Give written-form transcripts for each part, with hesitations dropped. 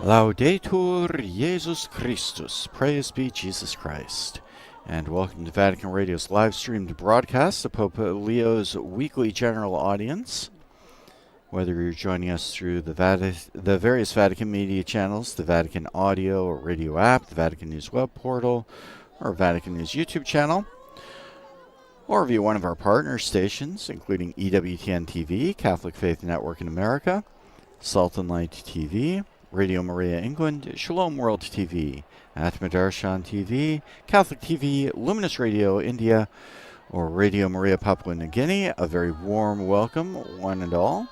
Laudetur Jesus Christus, praise be Jesus Christ, and welcome to Vatican Radio's live-streamed broadcast of Pope Leo's weekly general audience. Whether you're joining us through the various Vatican media channels, the Vatican audio or radio app, the Vatican News web portal, or Vatican News YouTube channel, or via one of our partner stations, including EWTN TV, Catholic Faith Network in America, Salt and Light TV, Radio Maria England, Shalom World TV, Atmadarshan TV, Catholic TV, Luminous Radio India, or Radio Maria Papua New Guinea, a very warm welcome, one and all.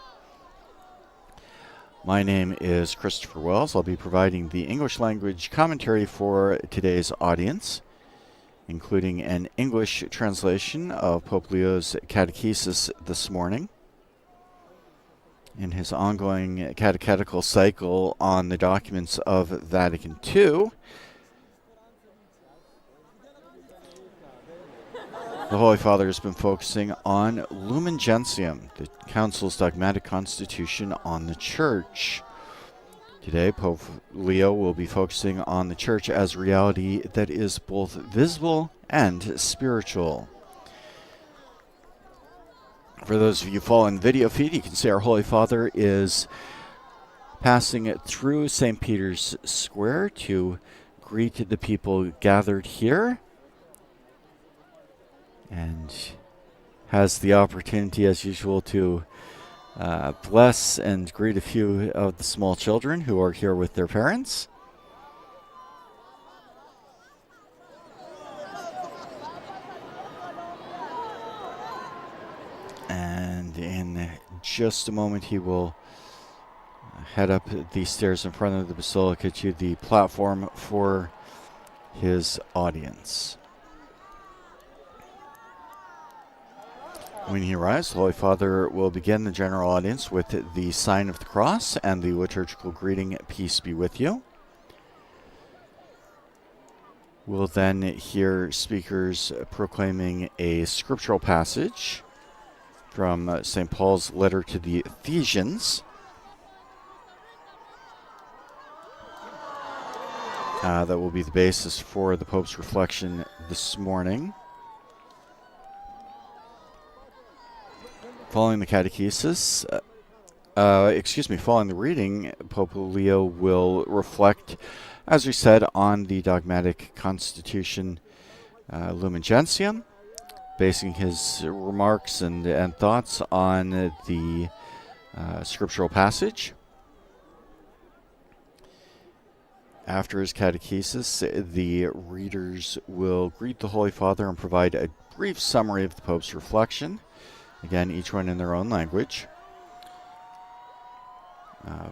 My name is Christopher Wells. I'll be providing the English language commentary for today's audience, including an English translation of Pope Leo's Catechesis this morning, in his ongoing catechetical cycle on the documents of Vatican II. The Holy Father has been focusing on Lumen Gentium, the Council's dogmatic constitution on the Church. Today, Pope Leo will be focusing on the Church as reality that is both visible and spiritual. For those of you following the video feed, you can see our Holy Father is passing it through St. Peter's Square to greet the people gathered here, and has the opportunity, as usual, to bless and greet a few of the small children who are here with their parents. And in just a moment, he will head up the stairs in front of the Basilica to the platform for his audience. When he arrives, the Holy Father will begin the general audience with the sign of the cross and the liturgical greeting, "Peace be with you." We'll then hear speakers proclaiming a scriptural passage from St. Paul's letter to the Ephesians. That will be the basis for the Pope's reflection this morning. Following the catechesis, following the reading, Pope Leo will reflect, as we said, on the dogmatic constitution Lumen Gentium, basing his remarks and thoughts on the scriptural passage. After his catechesis, the readers will greet the Holy Father and provide a brief summary of the Pope's reflection. Again, each one in their own language.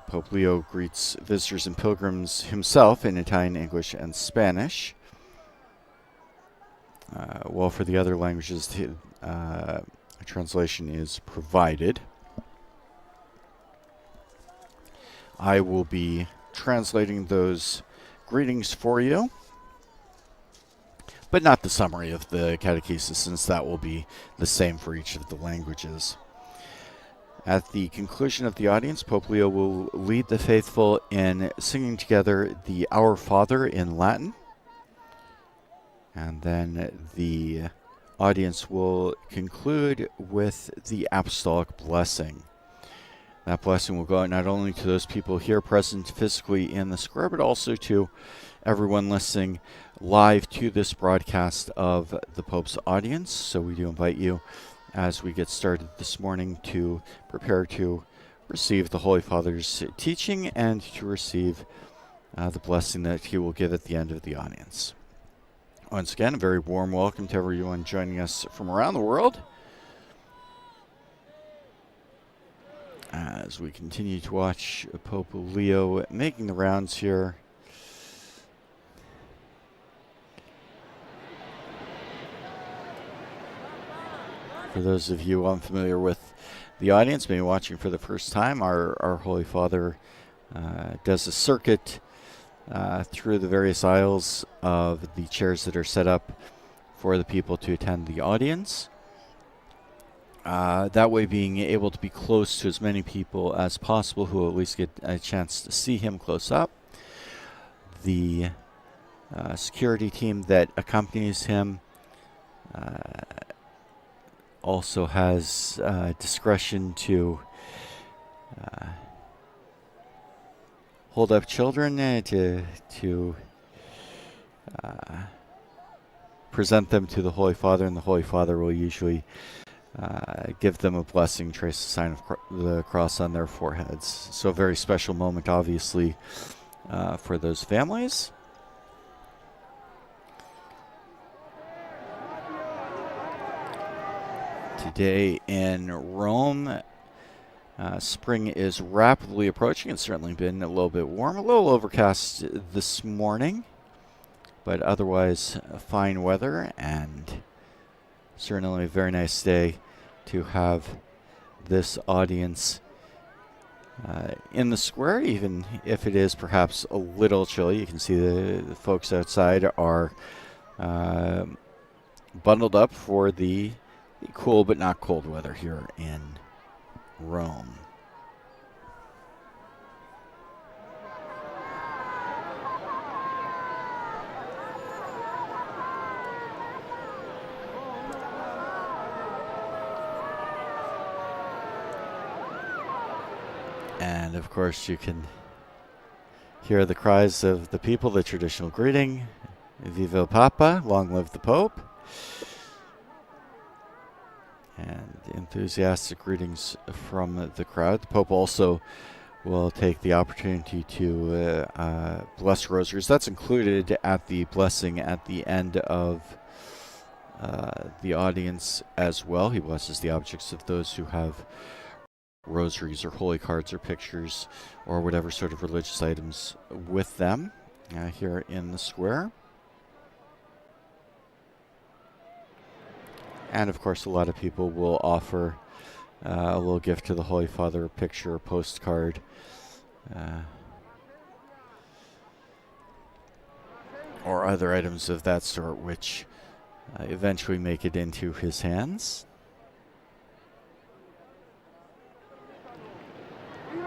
Pope Leo greets visitors and pilgrims himself in Italian, English, and Spanish. While for the other languages, a translation is provided. I will be translating those greetings for you, but not the summary of the catechesis, since that will be the same for each of the languages. At the conclusion of the audience, Pope Leo will lead the faithful in singing together the Our Father in Latin, and then the audience will conclude with the Apostolic Blessing. That blessing will go out not only to those people here present physically in the square, but also to everyone listening live to this broadcast of the Pope's audience. So we do invite you, as we get started this morning, to prepare to receive the Holy Father's teaching and to receive the blessing that he will give at the end of the audience. Once again, a very warm welcome to everyone joining us from around the world, as we continue to watch Pope Leo making the rounds here. For those of you unfamiliar with the audience, maybe watching for the first time, our Holy Father does a circuit through the various aisles of the chairs that are set up for the people to attend the audience. That way being able to be close to as many people as possible who will at least get a chance to see him close up. The security team that accompanies him also has discretion to hold up children to present them to the Holy Father, and the Holy Father will usually give them a blessing, trace the sign of the cross on their foreheads. So a very special moment, obviously, for those families. Today in Rome, spring is rapidly approaching. It's certainly been a little bit warm, a little overcast this morning, but otherwise fine weather, and certainly a very nice day to have this audience in the square, even if it is perhaps a little chilly. You can see the folks outside are bundled up for the cool but not cold weather here in Rome. And of course you can hear the cries of the people, the traditional greeting, Viva el Papa, long live the Pope. And enthusiastic greetings from the crowd. The Pope also will take the opportunity to bless rosaries. That's included at the blessing at the end of the audience as well. He blesses the objects of those who have rosaries or holy cards or pictures or whatever sort of religious items with them here in the square. And of course, a lot of people will offer a little gift to the Holy Father, a picture, a postcard, or other items of that sort, which eventually make it into his hands. In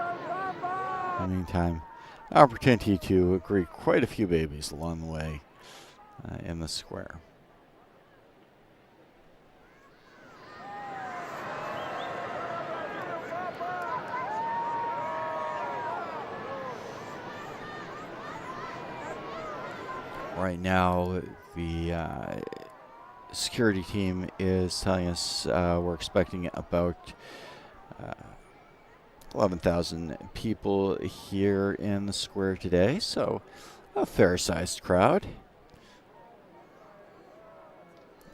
the meantime, opportunity to greet quite a few babies along the way in the square. Right now, the security team is telling us we're expecting about 11,000 people here in the square today, so a fair-sized crowd.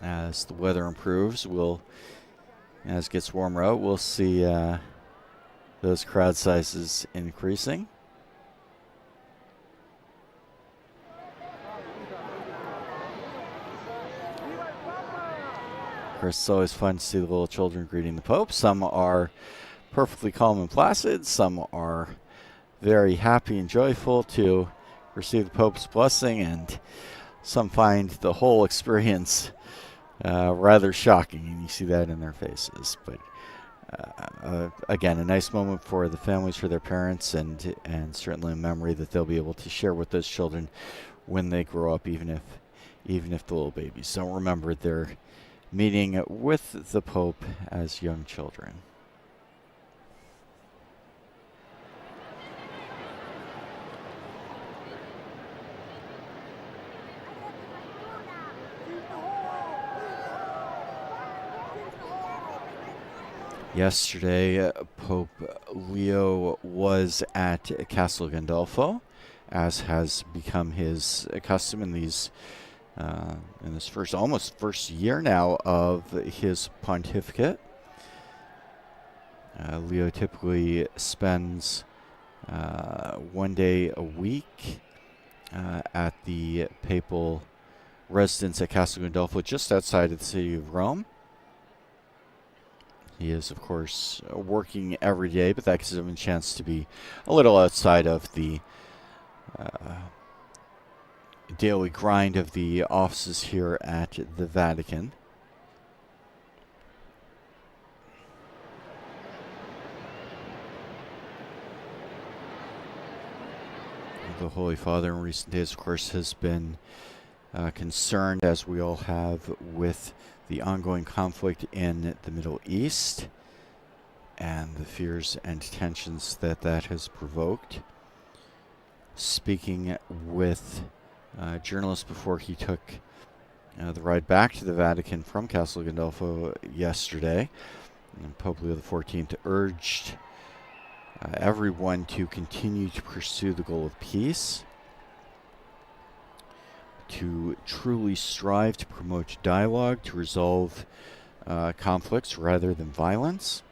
As the weather improves, as it gets warmer out, we'll see those crowd sizes increasing. Of course, it's always fun to see the little children greeting the Pope. Some are perfectly calm and placid. Some are very happy and joyful to receive the Pope's blessing, and some find the whole experience rather shocking, and you see that in their faces. But again, a nice moment for the families, for their parents, and certainly a memory that they'll be able to share with those children when they grow up, even if the little babies don't remember their meeting with the Pope as young children. Yesterday, Pope Leo was at Castel Gandolfo, as has become his custom in this first year now of his pontificate. Leo typically spends 1 day a week at the papal residence at Castel Gandolfo, just outside of the city of Rome. He is, of course, working every day, but that gives him a chance to be a little outside of the daily grind of the offices here at the Vatican. The Holy Father in recent days, of course, has been concerned, as we all have, with the ongoing conflict in the Middle East and the fears and tensions that that has provoked. Speaking with journalists before he took the ride back to the Vatican from Castel Gandolfo yesterday, and Pope Leo XIV urged everyone to continue to pursue the goal of peace, to truly strive to promote dialogue, to resolve conflicts rather than violence.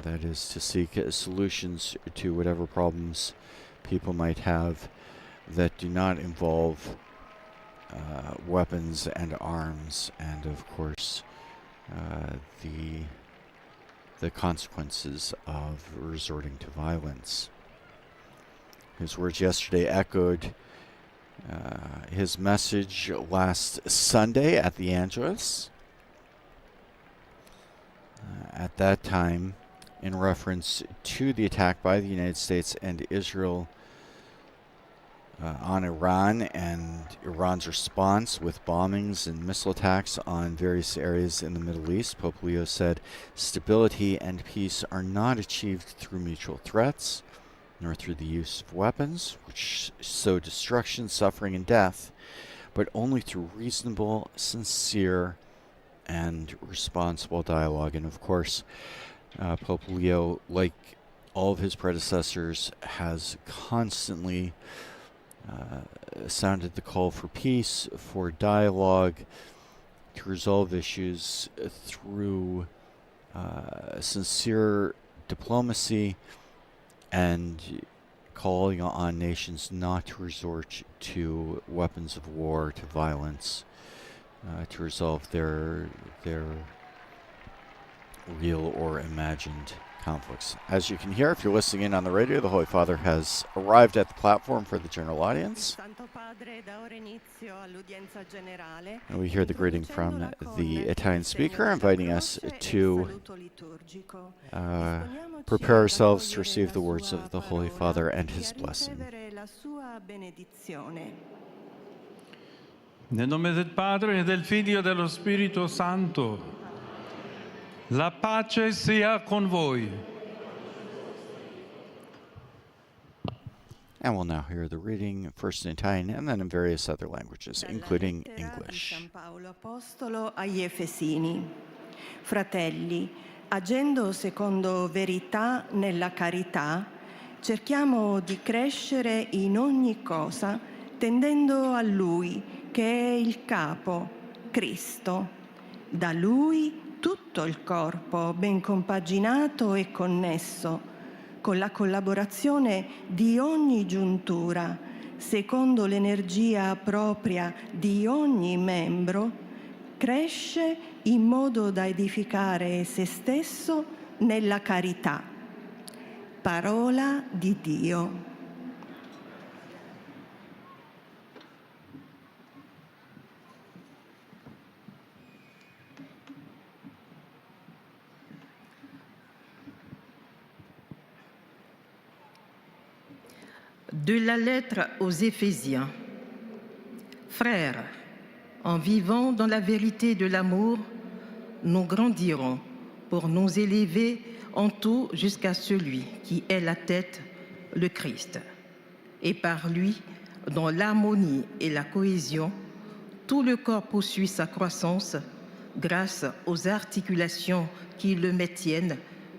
That is to seek solutions to whatever problems people might have that do not involve weapons and arms, and of course the consequences of resorting to violence. His words yesterday echoed his message last Sunday at the Angelus. At that time, in reference to the attack by the United States and Israel on Iran and Iran's response with bombings and missile attacks on various areas in the Middle East, Pope Leo said, "Stability and peace are not achieved through mutual threats, nor through the use of weapons, which sow destruction, suffering, and death, but only through reasonable, sincere, and responsible dialogue." And of course, Pope Leo, like all of his predecessors, has constantly sounded the call for peace, for dialogue, to resolve issues through sincere diplomacy, and calling on nations not to resort to weapons of war, to violence, to resolve their real or imagined conflicts. As you can hear, if you're listening in on the radio, the Holy Father has arrived at the platform for the general audience. And we hear the greeting from the Italian speaker, inviting us to prepare ourselves to receive the words of the Holy Father and his blessing. Nel nome del Padre, e del Figlio e dello Spirito Santo. La pace sia con voi. And we'll now hear the reading, first in Italian and then in various other languages, including English. San Paolo Apostolo agli Efesini. Fratelli, agendo secondo verità nella carità, cerchiamo di crescere in ogni cosa, tendendo a Lui, che è il capo, Cristo. Da Lui tutto il corpo, ben compaginato e connesso, con la collaborazione di ogni giuntura, secondo l'energia propria di ogni membro, cresce in modo da edificare se stesso nella carità. Parola di Dio. De la lettre aux Éphésiens. Frères, en vivant dans la vérité de l'amour, nous grandirons pour nous élever en tout jusqu'à celui qui est la tête, le Christ. Et par lui, dans l'harmonie et la cohésion, tout le corps poursuit sa croissance grâce aux articulations qui le maintiennent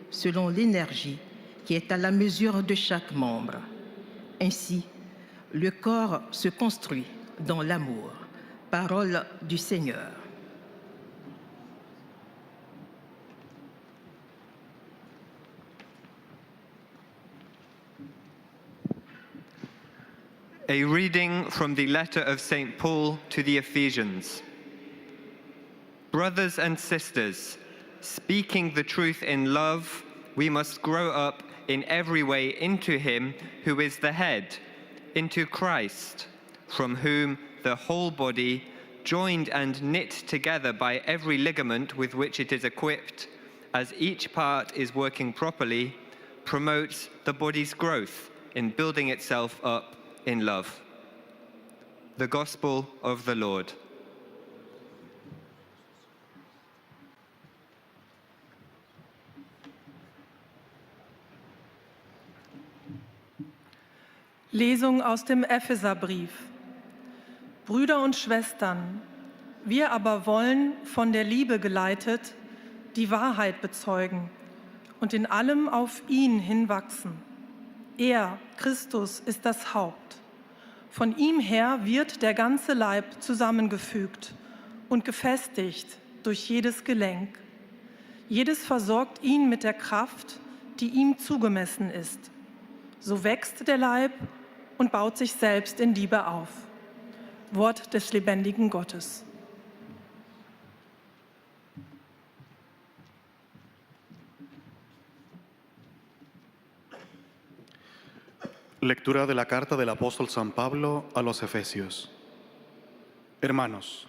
selon l'énergie qui est à la mesure de chaque membre. Ainsi, le corps se construit dans l'amour. Parole du Seigneur. A reading from the letter of St. Paul to the Ephesians. Brothers and sisters, speaking the truth in love, we must grow up in every way into him who is the head, into Christ, from whom the whole body, joined and knit together by every ligament with which it is equipped, as each part is working properly, promotes the body's growth in building itself up in love. The Gospel of the Lord. Lesung aus dem Epheserbrief. Brüder und Schwestern, wir aber wollen, von der Liebe geleitet, die Wahrheit bezeugen und in allem auf ihn hinwachsen. Er, Christus, ist das Haupt. Von ihm her wird der ganze Leib zusammengefügt und gefestigt durch jedes Gelenk. Jedes versorgt ihn mit der Kraft, die ihm zugemessen ist. So wächst der Leib und baut sich selbst in Liebe auf. Wort des lebendigen Gottes. Lectura de la carta del apóstol San Pablo a los Efesios. Hermanos,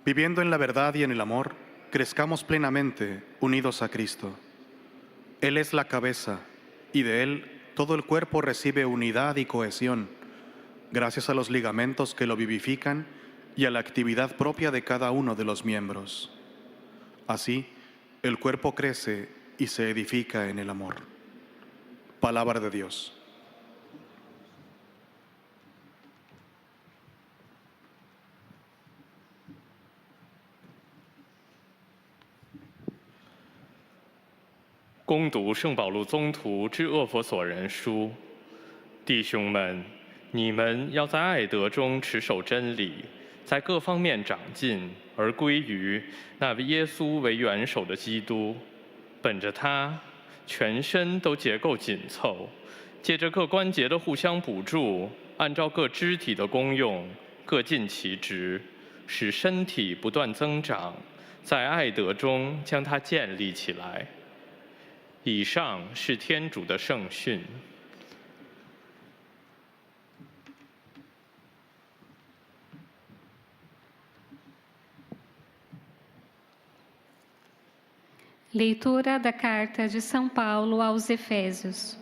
viviendo en la verdad y en el amor, crezcamos plenamente unidos a Cristo. Él es la cabeza y de Él todo el cuerpo recibe unidad y cohesión, gracias a los ligamentos que lo vivifican y a la actividad propia de cada uno de los miembros. Así, el cuerpo crece y se edifica en el amor. Palabra de Dios. 恭读圣保禄宗徒致厄弗所人书，弟兄们，你们要在爱德中持守真理，在各方面长进，而归于那为耶稣为元首的基督。本着他，全身都结构紧凑，借着各关节的互相补助，按照各肢体的功用，各尽其职，使身体不断增长，在爱德中将它建立起来。 以上是天主的圣训。Leitura da Carta de São Paulo aos Efésios.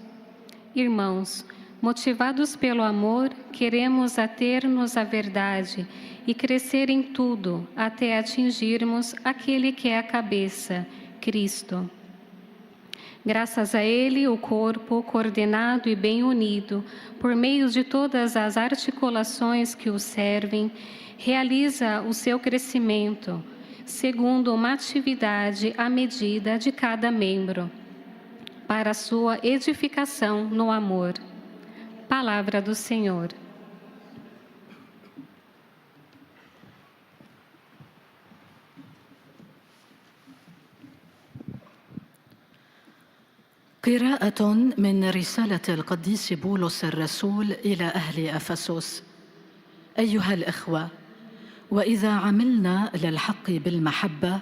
Irmãos, motivados pelo amor, queremos ater-nos à verdade e crescer em tudo até atingirmos aquele que é a cabeça, Cristo. Graças a Ele, o corpo, coordenado e bem unido, por meio de todas as articulações que o servem, realiza o seu crescimento, segundo uma atividade à medida de cada membro, para a sua edificação no amor. Palavra do Senhor. قراءة من رسالة القديس بولس الرسول إلى أهل أفسس. أيها الإخوة، وإذا عملنا للحق بالمحبة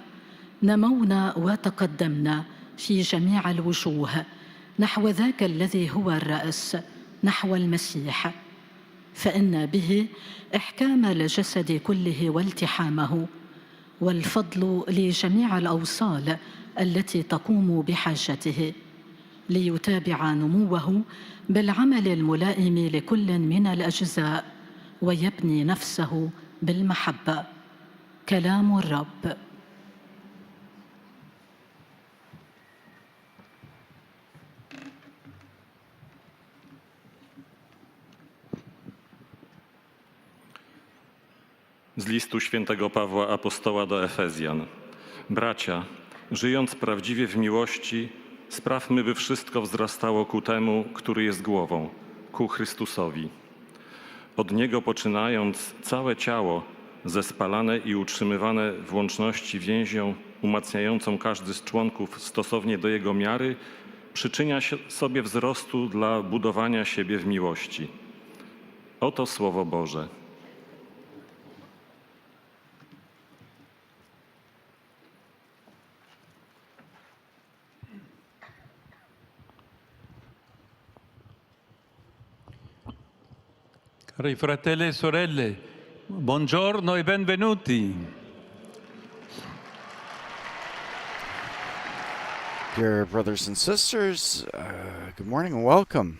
نمونا وتقدمنا في جميع الوجوه نحو ذاك الذي هو الرأس، نحو المسيح، فإن به إحكام الجسد كله والتحامه، والفضل لجميع الأوصال التي تقوم بحاجته، ليتابع نموه بالعمل الملائم لكل من الأجزاء ويبني نفسه بالمحبة. كلام الرب. Z listu świętego Pawła apostoła do Efezjan. Bracia, żyjąc prawdziwie w miłości, sprawmy, by wszystko wzrastało ku temu, który jest głową, ku Chrystusowi. Od Niego poczynając, całe ciało, zespalane i utrzymywane w łączności więzią umacniającą każdy z członków stosownie do jego miary, przyczynia się sobie wzrostu dla budowania siebie w miłości. Oto Słowo Boże. Cari fratelli e sorelle, buongiorno e benvenuti. Dear brothers and sisters, good morning and welcome.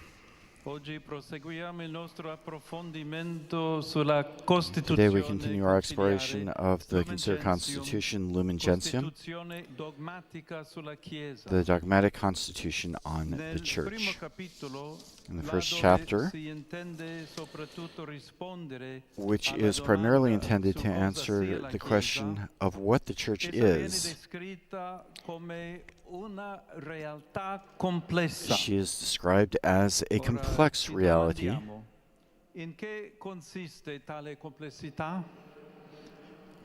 Oggi proseguiamo il nostro approfondimento sulla Costituzione. Today we continue our exploration of the considered Constitution Lumen Gentium, Costituzione dogmatica sulla Chiesa. the dogmatic constitution on the Nel Church. primo capitolo, In the là first dove chapter, si intende soprattutto rispondere which alla is primarily domanda intended su to cosa answer sia la the Chiesa, question of what the Church essa viene is. descritta come una realtà complessa. She is described as a complex Ci reality. domandiamo, in che consiste tale complessità?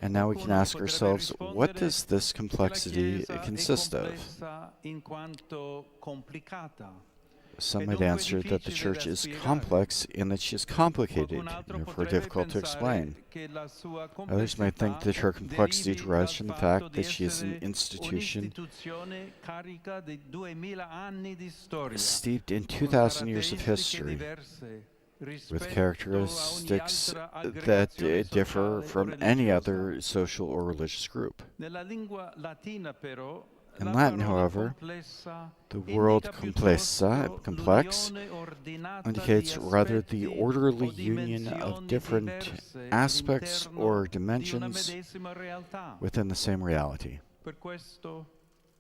And now we can Qualcuno ask potrebbe ourselves, what rispondere does this che la complexity Chiesa è consist of? complessa in quanto complicata. Some È might dunque answer that the difficile Church da is spiegare. complex in that she is complicated, Qualcun altro and therefore potrebbe difficult to pensare explain. che la sua Others might think complessità that her complexity derivi derives dal from the fatto fact di that she is an essere institution un'istituzione carica di 2000 anni di storia, steeped in con 2,000 years of caratteristiche history, diverse with rispetto a ogni characteristics altra that aggregazione differ sociale o from any religiosa. other social or religious group. Nella lingua latina però In la Latin, parola however, complessa the word indica complessa, piuttosto complex, l'unione ordinata indicates di rather the aspetti orderly o union of dimensioni different diverse aspects all'interno or di una dimensions medesima realtà. within the same reality. Per questo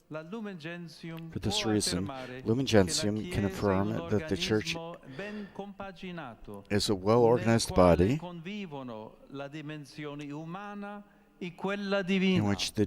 la Lumen Gentium For this può reason, affermare Lumen che la Gentium can Chiesa è affirm un that the Church organismo ben compaginato, is a nel well-organized quale body convivono la dimensione umana e quella in divina, which the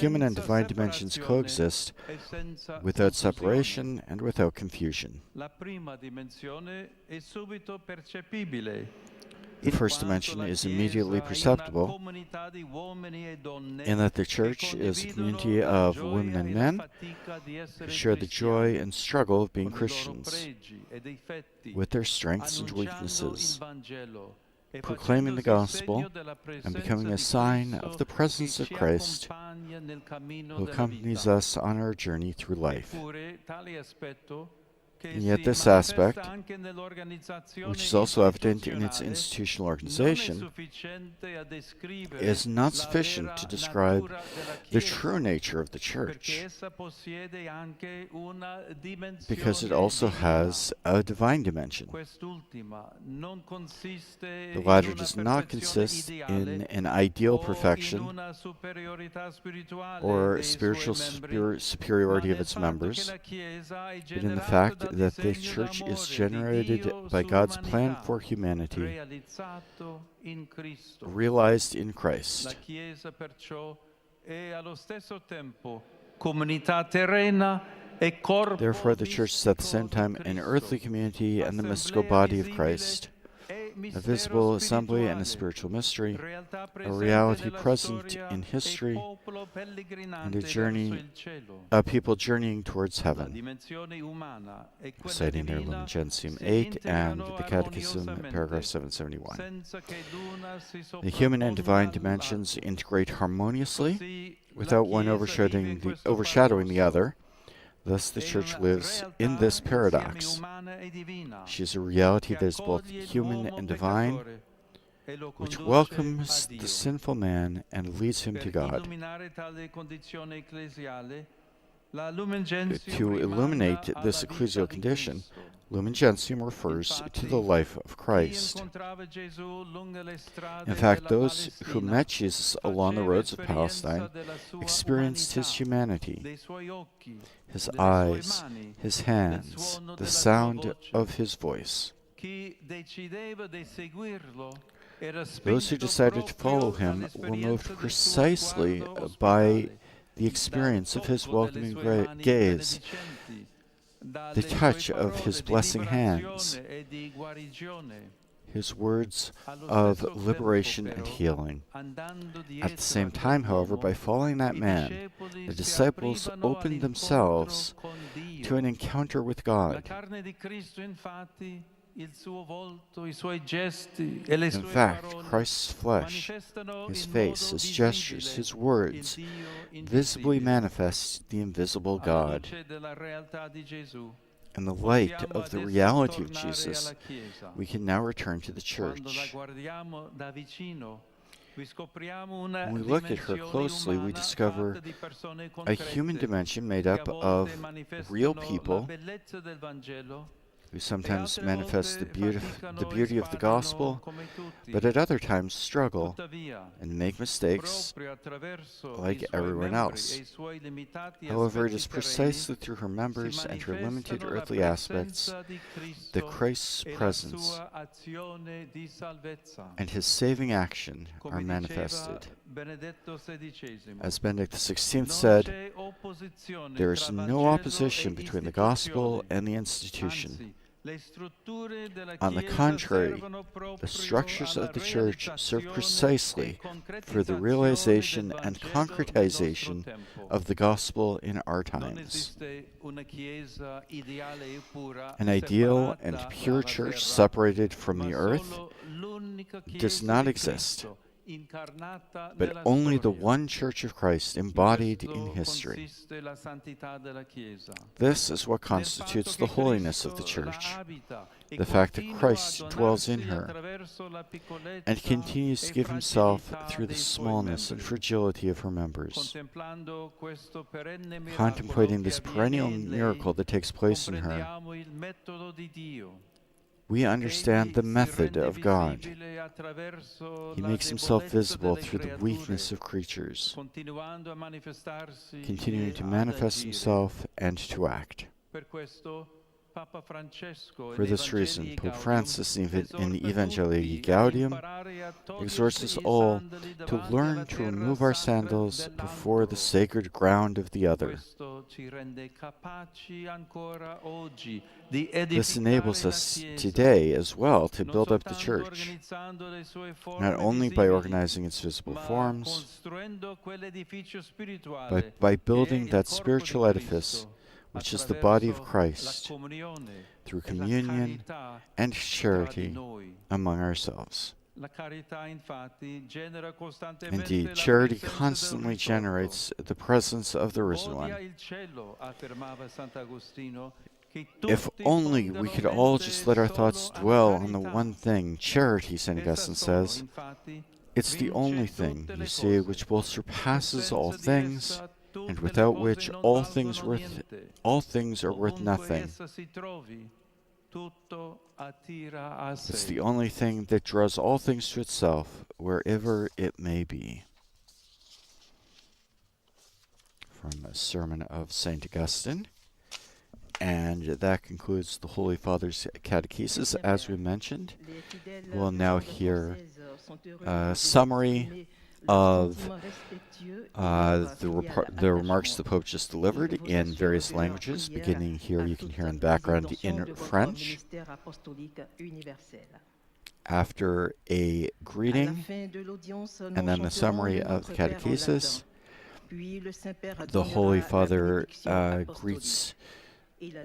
human and divine dimensions separazione coexist e senza without confusione. separation and without confusion. La prima dimensione è subito percepibile. The in first quanto dimension la is Chiesa immediately è una perceptible comunità di uomini e donne in that the che Church is a condividono community la of women gioia and e la men fatica di who essere share the joy cristiani, and struggle of being con i loro Christians, pregi e difetti, with their strengths and annunciando weaknesses, il Vangelo e proclaiming the facendosi segno gospel della and becoming presenza a di sign Cristo of the presence che of ci Christ accompagna nel cammino who della accompanies vita. us on our journey through life. Eppure tale aspetto che And yet si this manifesta aspect, anche nell'organizzazione which is also evident in its istituzionale, institutional non è organization, sufficiente a descrivere is not la sufficient vera to describe natura della the Chiesa, true nature of the perché Church, essa possiede anche una because it dimensione also divina. has a divine dimension. Quest'ultima non consiste The in latter una does not perfezione consist ideale in an ideal o in perfection una superiorità spirituale or dei spiritual suoi membri, superiority ma of nel its fatto che members, la Chiesa è but in the generata fact dal that the disegno Church is d'amore generated di Dio by God's plan sull'umanità, for humanity, realizzato in Cristo. realized in La Christ. Chiesa perciò è allo stesso tempo comunità terrena e corpo Therefore, the Church is at the same mistico di time an Cristo, earthly community and the mystical assemblea body of visibile Christ, e a mistero visible assembly and a spirituale, spiritual mystery, realtà a presente reality nella present storia in e history, popolo and pellegrinante a verso journey, il cielo. a people journeying towards La heaven. dimensione umana e quella Citing their divina Lumen Gentium si 8 and integrano the Catechism, armoniosamente, paragraph 771. senza che l'una si The human and divine sovrapponga dimensions all'altra. integrate harmoniously Così la without one Chiesa vive in questo overshadowing the paradosso. other. Thus, the È Church una lives in realtà this insieme paradox. umana e divina, She is a reality che that is both accoglie human l'uomo and divine, peccatore e lo which conduce welcomes a the Dio. sinful man and leads him to Per God. illuminare tale condizione ecclesiale, la Lumen Gentium To illuminate rimanda this alla ecclesial vita di condition, Cristo. Lumen Gentium refers to the life of Chi Christ. incontrava Gesù lungo le strade In fact, della those who Palestina met Jesus along the faceva roads of esperienza Palestine della sua experienced his umanità, humanity, dei suoi occhi, his delle sue eyes, mani, his del hands, suono the della sua sound voce. of his voice. Chi decideva di seguirlo era Those who spinto decided to follow proprio him were dall'esperienza moved del suo precisely sguardo by ospitale, the experience of his dal welcoming tocco delle sue mani gaze, benedicenti, the dalle sue touch of parole his di blessing hands, liberazione e di guarigione. his words Allo of stesso tempo, liberation and però, healing. andando At the dietro same a time, however, quell'uomo, by following that i man, discepoli the si disciples aprivano opened all'incontro themselves con Dio. to an encounter with La God. carne di Cristo, infatti, il suo volto, i suoi gesti e le In sue fact, parole Christ's flesh, manifestano his in face, modo his gestures, visibile his il words Dio visibly invisibile. manifest the invisible Alla God. luce della realtà di Gesù, In the light of the reality of Jesus, we can now return to the Church. When we look at her closely, we discover a human dimension made up of real people who sometimes manifest the beauty of the gospel, but at other times struggle and make mistakes like everyone else. However, it is precisely through her members and her limited earthly aspects that Christ's presence and his saving action are manifested. As Benedict XVI said, there is no opposition between the gospel and the institution. On the contrary, the structures of the Church serve precisely for the realization and concretization of the gospel in our times. An ideal and pure Church separated from the earth does not exist, but only the one Church of Christ embodied in history. This is what constitutes the holiness of the Church, the fact that Christ dwells in her and continues to give himself through the smallness and fragility of her members. Contemplating this perennial miracle that takes place in her, we understand the method of God. He makes himself visible through the weakness of creatures, continuing to manifest himself and to act. For this reason, Pope Francis, in the Evangelii Gaudium, exhorts us all to learn to remove our sandals before the sacred ground of the other. This enables us today as well to build up the Church, not only by organizing its visible forms, but by building that spiritual edifice which is the body of Christ, through communion and charity among ourselves. Indeed, charity constantly generates the presence of the Risen One. If only we could all just let our thoughts dwell on the one thing, charity, St. Augustine says. It's the only thing, you see, which both surpasses all things, and without which all things are worth nothing. It's the only thing that draws all things to itself, wherever it may be. From a sermon of St. Augustine. And that concludes the Holy Father's Catechesis, as we mentioned. We'll now hear a summary of the remarks the Pope just delivered in various languages, beginning here, you can hear in the background in French. After a greeting, and then the summary of the Catechesis, the Holy Father greets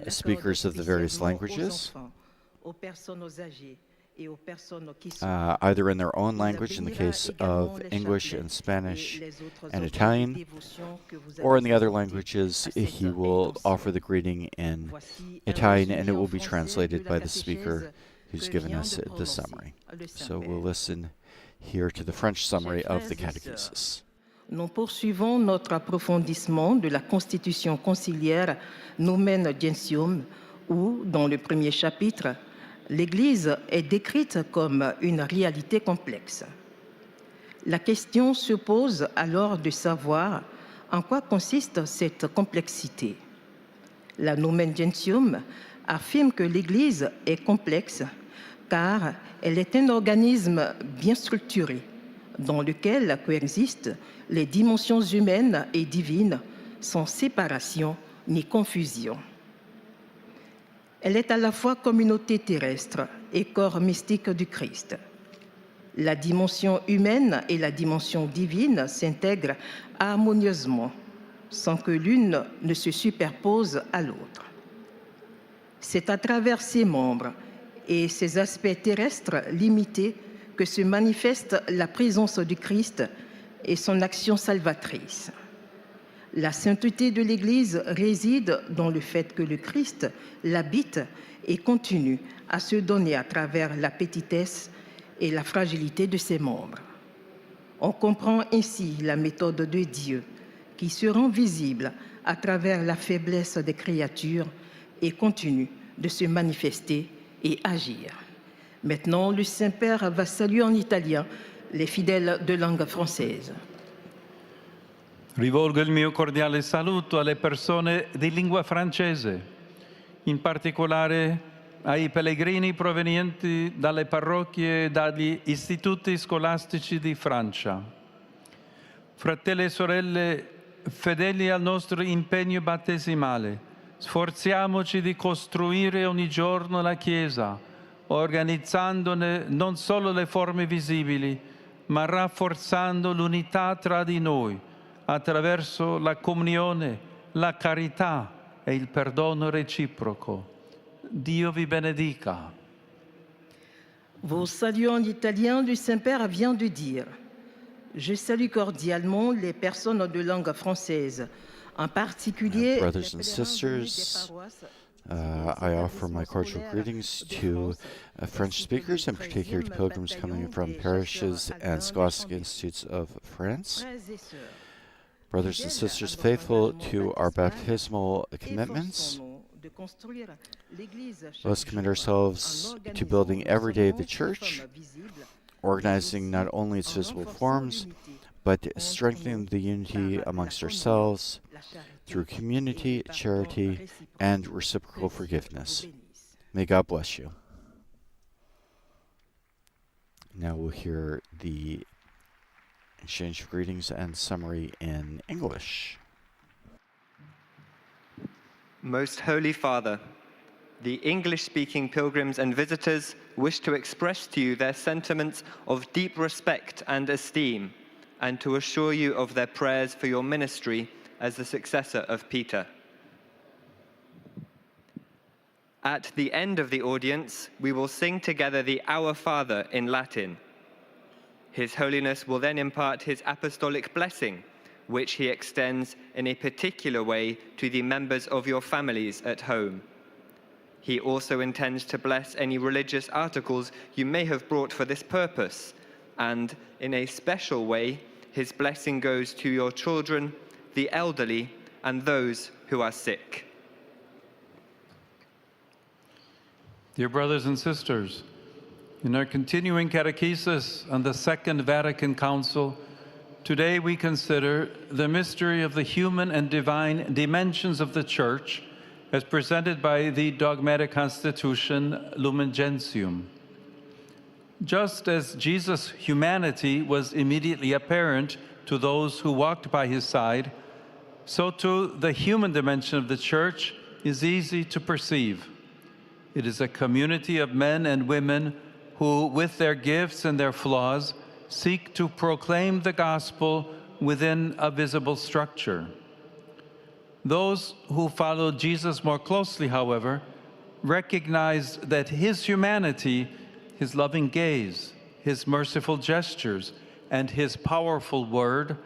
speakers of the various languages, either in their own language, in the case of English and Spanish and Italian, or in the other languages, he will offer the greeting in Italian, and it will be translated by the speaker who's given us the summary. So we'll listen here to the French summary of the Catechesis. Nous poursuivons notre approfondissement de la constitution conciliaire Nomen Gentium, où, dans le premier chapitre, l'Église est décrite comme une réalité complexe. La question se pose alors de savoir en quoi consiste cette complexité. La Nomen Gentium affirme que l'Église est complexe car elle est un organisme bien structuré dans lequel coexistent les dimensions humaines et divines sans séparation ni confusion. Elle est à la fois communauté terrestre et corps mystique du Christ. La dimension humaine et la dimension divine s'intègrent harmonieusement, sans que l'une ne se superpose à l'autre. C'est à travers ses membres et ses aspects terrestres limités que se manifeste la présence du Christ et son action salvatrice. La sainteté de l'Église réside dans le fait que le Christ l'habite et continue à se donner à travers la petitesse et la fragilité de ses membres. On comprend ainsi la méthode de Dieu qui se rend visible à travers la faiblesse des créatures et continue de se manifester et agir. Maintenant, le Saint-Père va saluer en italien les fidèles de langue française. Rivolgo il mio cordiale saluto alle persone di lingua francese, in particolare ai pellegrini provenienti dalle parrocchie e dagli istituti scolastici di Francia. Fratelli e sorelle, fedeli al nostro impegno battesimale, sforziamoci di costruire ogni giorno la Chiesa, organizzandone non solo le forme visibili, ma rafforzando l'unità tra di noi, attraverso la comunione, la carità e il perdono reciproco. Dio vi benedica. Vos saluts en italien, le Saint-Père vient de dire « Je salue cordialement les personnes de langue française, en particulier Brothers and sisters, I offer my cordial greetings to French speakers, in particular to pilgrims coming from parishes and scholastic institutes of France. Brothers and sisters, faithful to our baptismal commitments, let us commit ourselves to building every day the Church, organizing not only its visible forms, but strengthening the unity amongst ourselves through community, charity, and reciprocal forgiveness. May God bless you. Now we'll hear the exchange of greetings and summary in English. Most Holy Father, the English-speaking pilgrims and visitors wish to express to you their sentiments of deep respect and esteem, and to assure you of their prayers for your ministry as the successor of Peter. At the end of the audience, we will sing together the Our Father in Latin. His Holiness will then impart his apostolic blessing, which he extends in a particular way to the members of your families at home. He also intends to bless any religious articles you may have brought for this purpose, and in a special way, his blessing goes to your children, the elderly, and those who are sick. Dear brothers and sisters, in our continuing catechesis on the Second Vatican Council, today we consider the mystery of the human and divine dimensions of the Church as presented by the dogmatic constitution Lumen Gentium. Just as Jesus' humanity was immediately apparent to those who walked by his side, so too the human dimension of the Church is easy to perceive. It is a community of men and women who, with their gifts and their flaws, seek to proclaim the gospel within a visible structure. Those who followed Jesus more closely, however, recognized that his humanity, his loving gaze, his merciful gestures, and his powerful word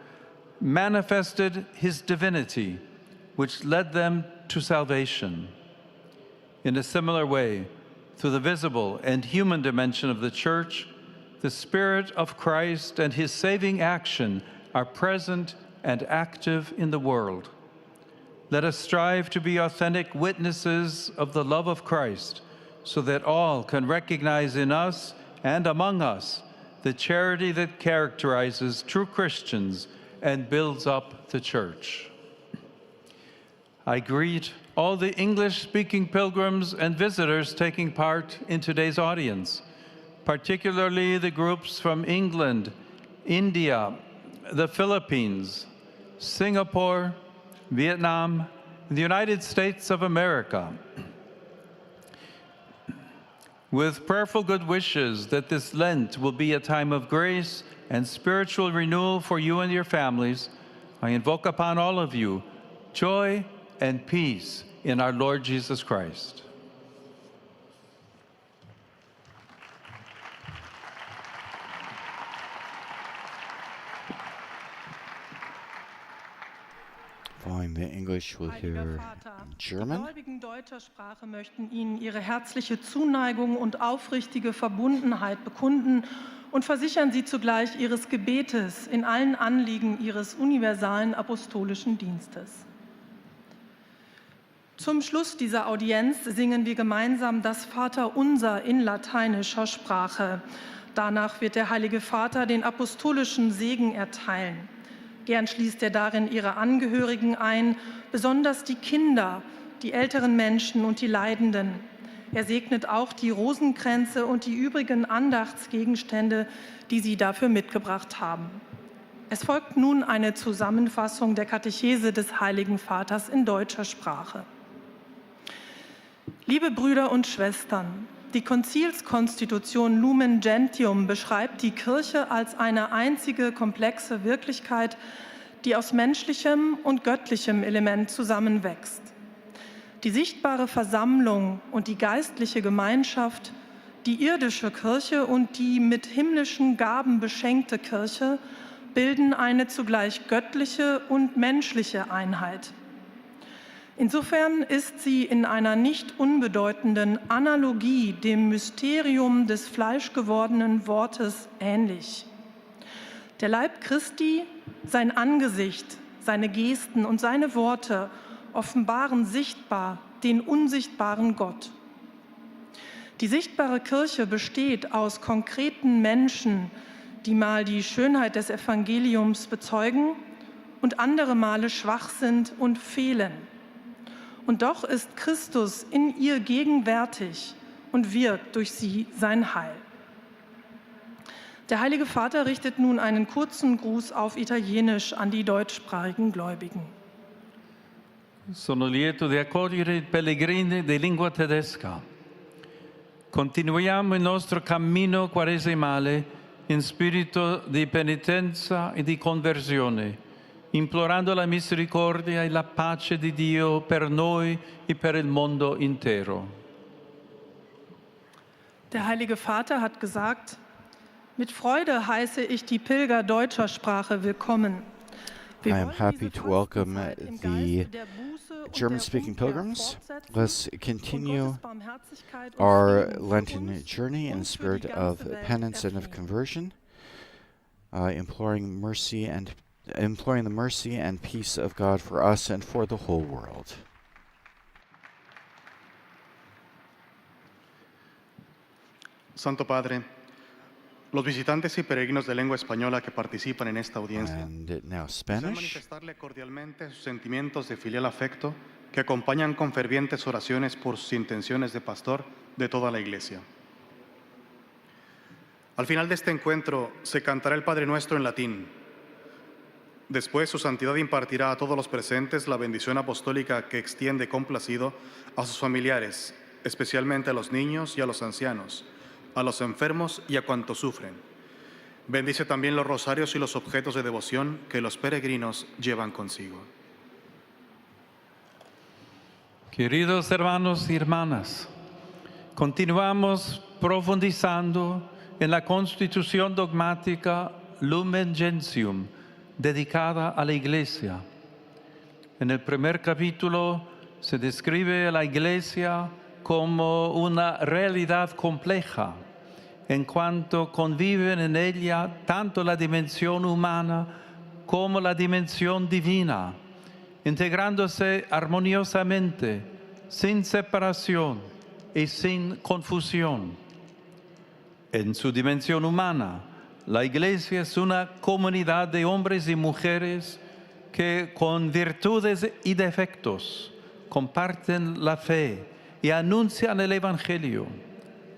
manifested his divinity, which led them to salvation. In a similar way, through the visible and human dimension of the Church, the Spirit of Christ and his saving action are present and active in the world. Let us strive to be authentic witnesses of the love of Christ, so that all can recognize in us and among us the charity that characterizes true Christians and builds up the Church. I greet all the English-speaking pilgrims and visitors taking part in today's audience, particularly the groups from England, India, the Philippines, Singapore, Vietnam, the United States of America. With prayerful good wishes that this Lent will be a time of grace and spiritual renewal for you and your families, I invoke upon all of you joy and peace in our Lord Jesus Christ. Following the English, we'll Heiliger hear Vater, die German. Gläubigen deutscher Sprache möchten Ihnen ihre herzliche Zuneigung und aufrichtige Verbundenheit bekunden und versichern Sie zugleich Ihres Gebetes in allen Anliegen Ihres universalen apostolischen Dienstes. Zum Schluss dieser Audienz singen wir gemeinsam das Vaterunser in lateinischer Sprache. Danach wird der Heilige Vater den apostolischen Segen erteilen. Gern schließt er darin ihre Angehörigen ein, besonders die Kinder, die älteren Menschen und die Leidenden. Er segnet auch die Rosenkränze und die übrigen Andachtsgegenstände, die sie dafür mitgebracht haben. Es folgt nun eine Zusammenfassung der Katechese des Heiligen Vaters in deutscher Sprache. Liebe Brüder und Schwestern, die Konzilskonstitution Lumen Gentium beschreibt die Kirche als eine einzige komplexe Wirklichkeit, die aus menschlichem und göttlichem Element zusammenwächst. Die sichtbare Versammlung und die geistliche Gemeinschaft, die irdische Kirche und die mit himmlischen Gaben beschenkte Kirche bilden eine zugleich göttliche und menschliche Einheit. Insofern ist sie in einer nicht unbedeutenden Analogie dem Mysterium des fleischgewordenen Wortes ähnlich. Der Leib Christi, sein Angesicht, seine Gesten und seine Worte offenbaren sichtbar den unsichtbaren Gott. Die sichtbare Kirche besteht aus konkreten Menschen, die mal die Schönheit des Evangeliums bezeugen und andere Male schwach sind und fehlen. Und doch ist Christus in ihr gegenwärtig und wirkt durch sie sein Heil. Der Heilige Vater richtet nun einen kurzen Gruß auf Italienisch an die deutschsprachigen Gläubigen. Sono lieto di accogliere i pellegrini di lingua tedesca. Continuiamo il nostro cammino quaresimale in spirito di penitenza e di conversione, implorando la misericordia e la pace di Dio per noi e per il mondo intero. Der Heilige Vater hat gesagt, mit Freude heiße ich die Pilger deutscher Sprache willkommen. I am happy to welcome the German-speaking pilgrims. Let's continue our Lenten journey in the spirit of penance and of conversion, imploring the mercy and peace of God for us and for the whole world. Santo Padre, los visitantes y peregrinos de lengua española que participan en esta audiencia And now desean Spanish. manifestarle cordialmente sus sentimientos de filial afecto que acompañan con fervientes oraciones por sus intenciones de pastor de toda la Iglesia. Al final de este encuentro se cantará el Padre Nuestro en latín. Después, su santidad impartirá a todos los presentes la bendición apostólica que extiende complacido a sus familiares, especialmente a los niños y a los ancianos, a los enfermos y a cuantos sufren. Bendice también los rosarios y los objetos de devoción que los peregrinos llevan consigo. Queridos hermanos y hermanas, continuamos profundizando en la constitución dogmática Lumen Gentium, dedicada a la Iglesia. En el primer capítulo se describe a la Iglesia como una realidad compleja, en cuanto conviven en ella tanto la dimensión humana como la dimensión divina, integrándose armoniosamente, sin separación y sin confusión. En su dimensión humana, la Iglesia es una comunidad de hombres y mujeres que con virtudes y defectos comparten la fe y anuncian el Evangelio,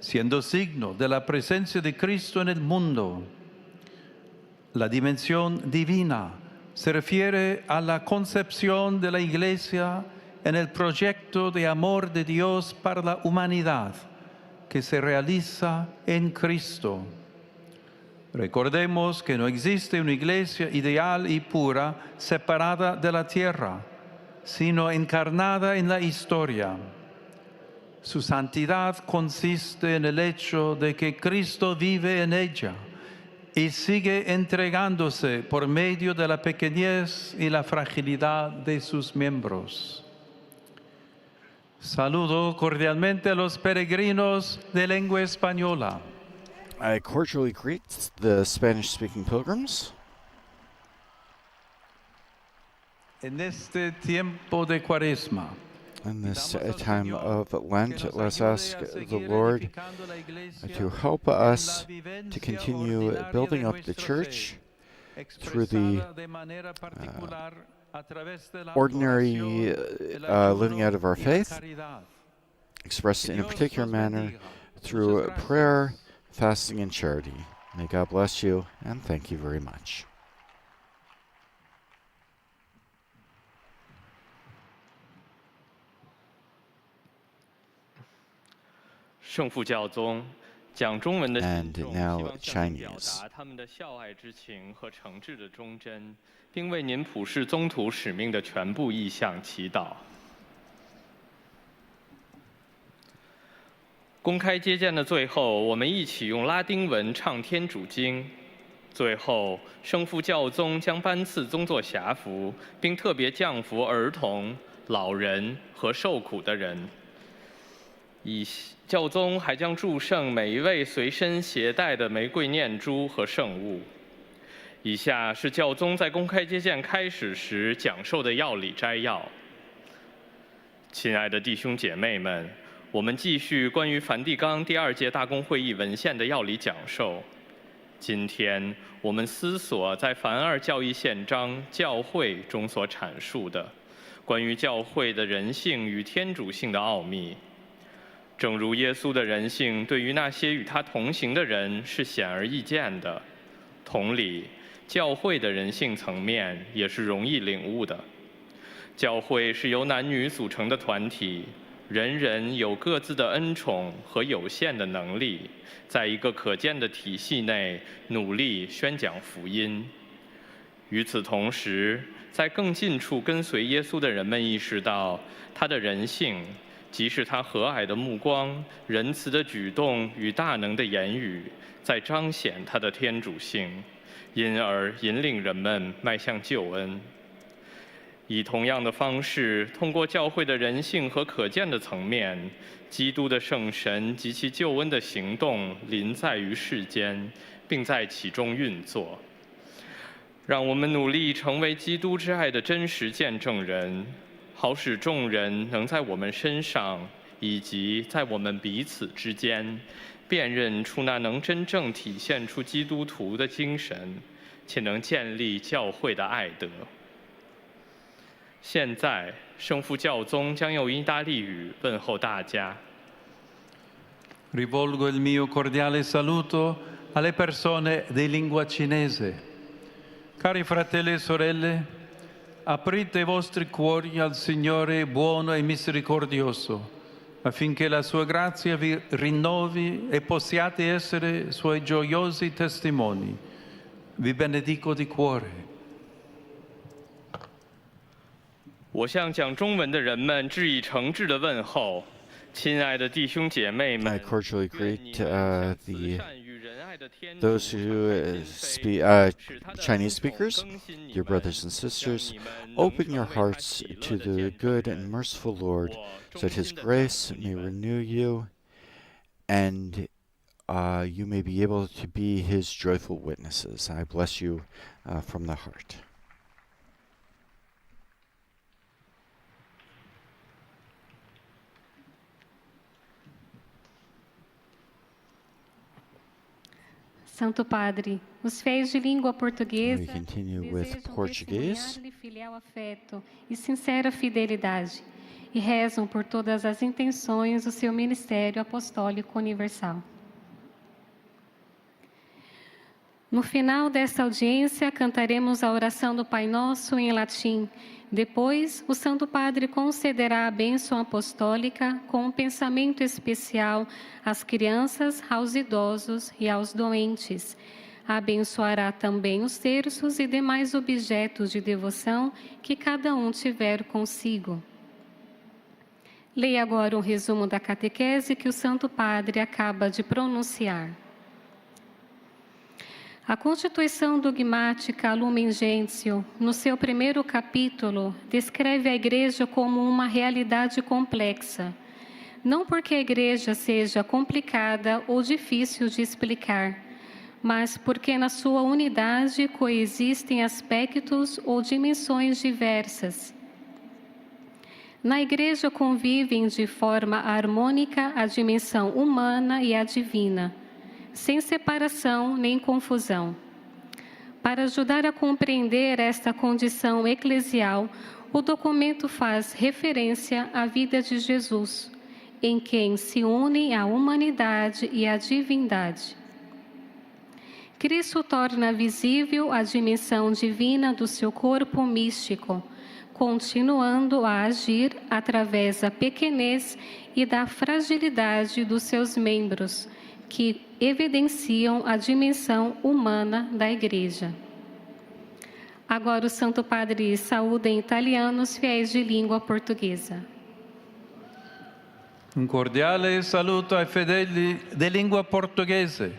siendo signo de la presencia de Cristo en el mundo. La dimensión divina se refiere a la concepción de la Iglesia en el proyecto de amor de Dios para la humanidad que se realiza en Cristo. Recordemos que no existe una Iglesia ideal y pura separada de la tierra, sino encarnada en la historia. Su santidad consiste en el hecho de que Cristo vive en ella y sigue entregándose por medio de la pequeñez y la fragilidad de sus miembros. Saludo cordialmente a los peregrinos de lengua española. I cordially greet the Spanish-speaking pilgrims. En este tiempo de Cuaresma, In this time of Lent, let's ask the Lord to help us to continue building up the church through the ordinary living out of our faith, expressed in a particular manner through prayer, fasting, and charity. May God bless you, and thank you very much. And now Chinese. 他们的孝爱之情和诚挚的忠贞，并为您普世宗徒使命的全部意向祈祷。公开接见的最后，我们一起用拉丁文唱天主经。最后，圣父教宗将颁赐宗座辖服，并特别降服儿童、老人和受苦的人。教宗还将祝圣每一位随身携带的玫瑰念珠和圣物。以下是教宗在公开接见开始时讲授的要理摘要。亲爱的弟兄姐妹们，我们继续关于梵蒂冈第2届大公会议文献的要理讲授。今天我们思索在梵二教义宪章教会中所阐述的关于教会的人性与天主性的奥秘。正如耶稣的人性对于那些与他同行的人是显而易见的，同理，教会的人性层面也是容易领悟的。教会是由男女组成的团体，人人有各自的恩宠和有限的能力，在一个可见的体系内努力宣讲福音。与此同时，在更近处跟随耶稣的人们意识到，他的人性，即是他和蔼的目光、仁慈的举动与大能的言语，在彰显他的天主性，因而引领人们迈向救恩。以同样的方式，通过教会的人性和可见的层面，基督的圣神及其救恩的行动临在于世间，并在其中运作。让我们努力成为基督之爱的真实见证人，好使众人能在我们身上以及在我们彼此之间，辨认出那能真正体现出基督徒的精神，且能建立教会的爱德。现在，圣父教宗将用意大利语问候大家。Rivolgo il mio cordiale saluto alle persone di lingua cinese. Cari fratelli e sorelle, aprite i vostri cuori al Signore buono e misericordioso, affinché la sua grazia vi rinnovi e possiate essere suoi gioiosi testimoni. Vi benedico di cuore. 我向讲中文的人们致以诚挚的问候，亲爱的弟兄姐妹们。 I cordially greet those who speak Chinese speakers, dear brothers and sisters. Open your hearts to the good and merciful Lord, so that His grace may renew you, and you may be able to be His joyful witnesses. I bless you from the heart. Santo Padre, os fiéis de língua portuguesa We continue with desejam Portuguese. testemunhar-lhe filial afeto e sincera fidelidade e rezam por todas as intenções do seu ministério apostólico universal. No final desta audiência, cantaremos a oração do Pai Nosso em latim. Depois, o Santo Padre concederá a bênção apostólica com um pensamento especial às crianças, aos idosos e aos doentes. Abençoará também os terços e demais objetos de devoção que cada um tiver consigo. Leia agora um resumo da catequese que o Santo Padre acaba de pronunciar. A Constituição Dogmática Lumen Gentium, no seu primeiro capítulo, descreve a Igreja como uma realidade complexa. Não porque a Igreja seja complicada ou difícil de explicar, mas porque na sua unidade coexistem aspectos ou dimensões diversas. Na Igreja convivem de forma harmônica a dimensão humana e a divina, sem separação nem confusão. Para ajudar a compreender esta condição eclesial, o documento faz referência à vida de Jesus, em quem se unem a humanidade e a divindade. Cristo torna visível a dimensão divina do seu corpo místico, continuando a agir através da pequenez e da fragilidade dos seus membros, que evidenciam a dimensão humana da Igreja. Agora o Santo Padre saúda em italiano os fiéis de língua portuguesa. Un cordiale saluto ai fedeli di lingua portoghese,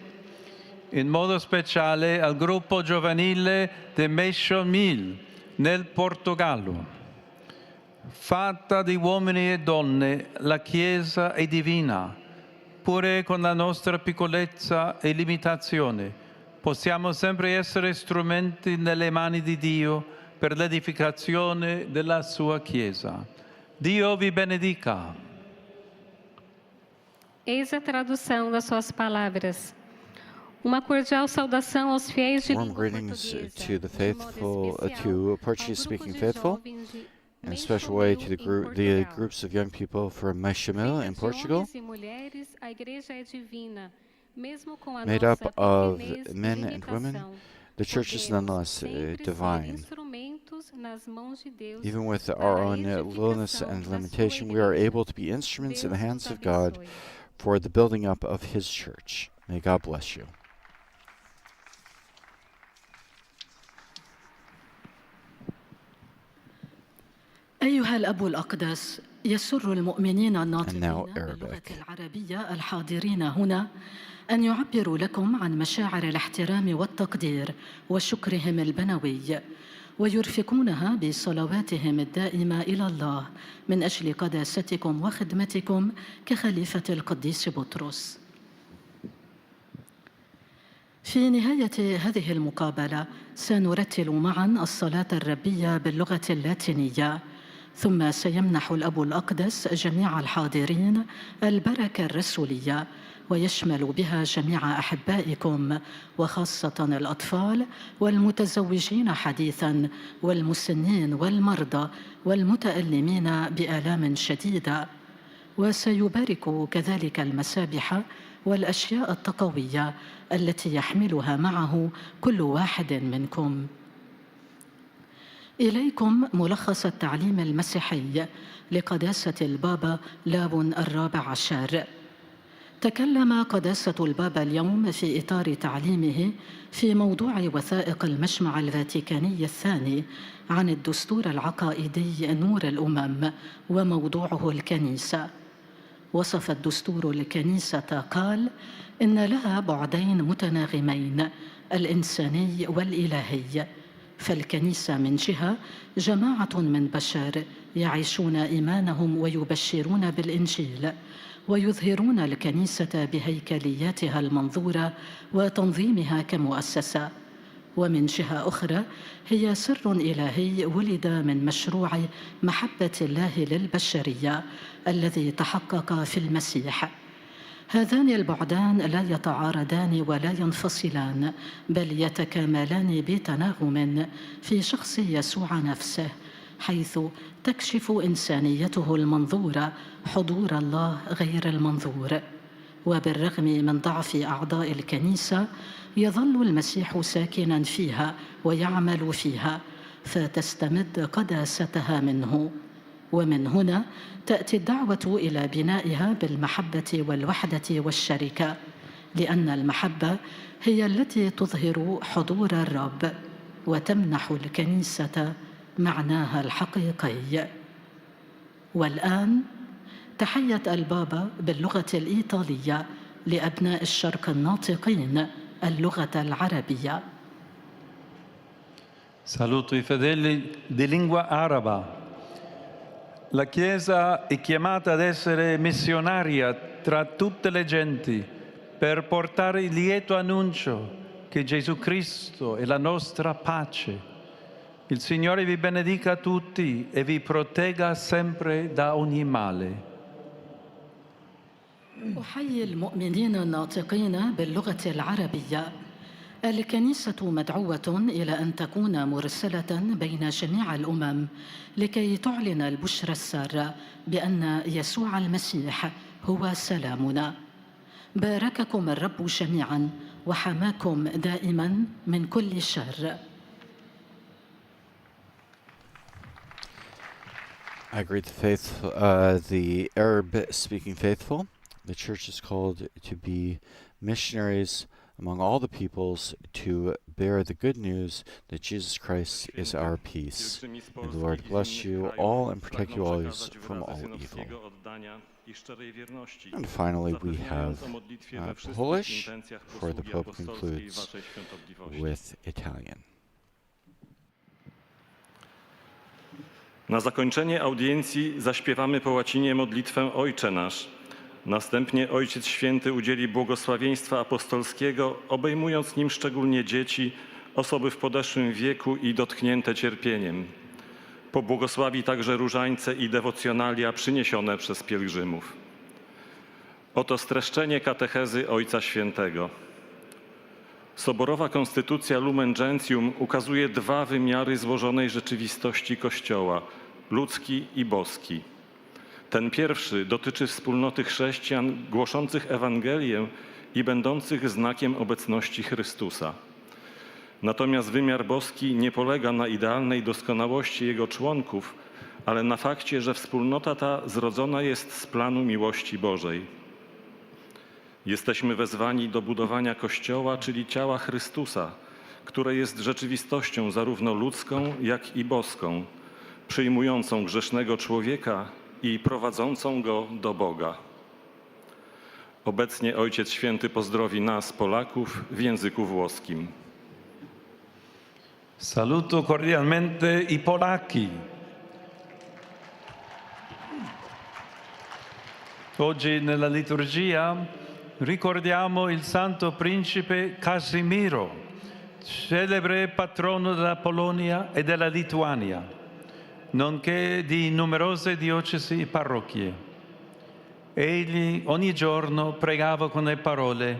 in modo speciale al gruppo giovanile de Meisho Mil nel Portogallo. Fatta di uomini e donne, la Chiesa è divina. Pure con la nostra piccolezza e limitazione, possiamo sempre essere strumenti nelle mani di Dio per l'edificazione della sua Chiesa. Dio vi benedica. Eis a tradução das suas palavras. Uma cordial saudação aos fiéis de Warm língua greetings portuguesa. to the De faithful, modo especial, to ao Portuguese-speaking grupo de faithful, jovens de in a special way to the Portugal. groups of young people from Meixamil in Feita de Portugal, homens e mulheres, a Igreja é divina, mesmo com a made nossa up of pequenez e men and women. limitação. The church is Podemos nonetheless sempre ser divine. instrumentos nas mãos de Deus Even with para our a own littleness edificação and da sua limitation, we are igreja. able to be instruments in the Deus hands nos of God abençoe. for the building up of His church. May God bless you. أيها الأب الأقدس، يسر المؤمنين الناطقين now باللغة Arabic. العربية الحاضرين هنا أن يعبروا لكم عن مشاعر الاحترام والتقدير وشكرهم البنوي، ويرفقونها بصلواتهم الدائمة إلى الله من أجل قداستكم وخدمتكم كخليفة القديس بطرس. في نهاية هذه المقابلة سنرتل معا الصلاة الربية باللغة اللاتينية، ثم سيمنح الأب الأقدس جميع الحاضرين البركة الرسولية، ويشمل بها جميع أحبائكم وخاصة الأطفال والمتزوجين حديثاً والمسنين والمرضى والمتألمين بآلام شديدة، وسيبارك كذلك المسابح والأشياء التقوية التي يحملها معه كل واحد منكم. إليكم ملخص التعليم المسيحي لقداسة البابا لاو الرابع عشر. تكلم قداسة البابا اليوم في إطار تعليمه في موضوع وثائق المجمع الفاتيكاني الثاني عن الدستور العقائدي نور الأمم وموضوعه الكنيسة. وصف الدستور الكنيسة قال إن لها بعدين متناغمين، الإنساني والإلهي. فالكنيسة من جهة جماعة من بشر يعيشون إيمانهم ويبشرون بالإنجيل، ويظهرون الكنيسة بهيكلياتها المنظورة وتنظيمها كمؤسسة. ومن جهة أخرى هي سر إلهي ولد من مشروع محبة الله للبشرية الذي تحقق في المسيح. هذان البعدان لا يتعارضان ولا ينفصلان، بل يتكاملان بتناغم في شخص يسوع نفسه، حيث تكشف إنسانيته المنظورة حضور الله غير المنظور. وبالرغم من ضعف أعضاء الكنيسة يظل المسيح ساكنا فيها ويعمل فيها، فتستمد قداستها منه. ومن هنا تأتي الدعوة إلى بنائها بالمحبة والوحدة والشركة، لأن المحبة هي التي تظهر حضور الرب وتمنح الكنيسة معناها الحقيقي. والآن تحية البابا باللغة الإيطالية لأبناء الشرق الناطقين اللغة العربية. Saluto i fedeli di lingua araba. La Chiesa è chiamata ad essere missionaria tra tutte le genti per portare il lieto annuncio che Gesù Cristo è la nostra pace. Il Signore vi benedica tutti e vi protegga sempre da ogni male. أحيي المؤمنين الناطقين باللغة العربية. الكنيسة مدعوة إلى أن تكون مرسلة بين جميع الأمم لكي تعلن البشرى السارة بأن يسوع المسيح هو سلامنا. بارككم الرب جميعا وحماكم دائما من كل شر. I greet the Arab-speaking faithful. The Church is called to be missionaries among all the peoples to bear the good news that Jesus Christ is our peace. May the Lord bless you all and protect you always from all evil. And finally, we have Polish, before the Pope concludes with Italian. Na zakończenie audiencji zaśpiewamy po łacinie modlitwę Ojcze Nasz. Następnie Ojciec Święty udzieli błogosławieństwa apostolskiego, obejmując nim szczególnie dzieci, osoby w podeszłym wieku i dotknięte cierpieniem. Pobłogosławi także różańce i dewocjonalia przyniesione przez pielgrzymów. Oto streszczenie katechezy Ojca Świętego. Soborowa konstytucja Lumen Gentium ukazuje dwa wymiary złożonej rzeczywistości Kościoła, ludzki i boski. Ten pierwszy dotyczy wspólnoty chrześcijan głoszących Ewangelię i będących znakiem obecności Chrystusa. Natomiast wymiar boski nie polega na idealnej doskonałości jego członków, ale na fakcie, że wspólnota ta zrodzona jest z planu miłości Bożej. Jesteśmy wezwani do budowania Kościoła, czyli ciała Chrystusa, które jest rzeczywistością zarówno ludzką, jak i boską, przyjmującą grzesznego człowieka i prowadzącą go do Boga. Obecnie Ojciec Święty pozdrowi nas, Polaków, w języku włoskim. Saluto cordialmente i polacchi. Oggi nella liturgia ricordiamo il Santo Principe Casimiro, celebre patrono della Polonia e della Lituania, nonché di numerose diocesi e parrocchie. Egli ogni giorno pregava con le parole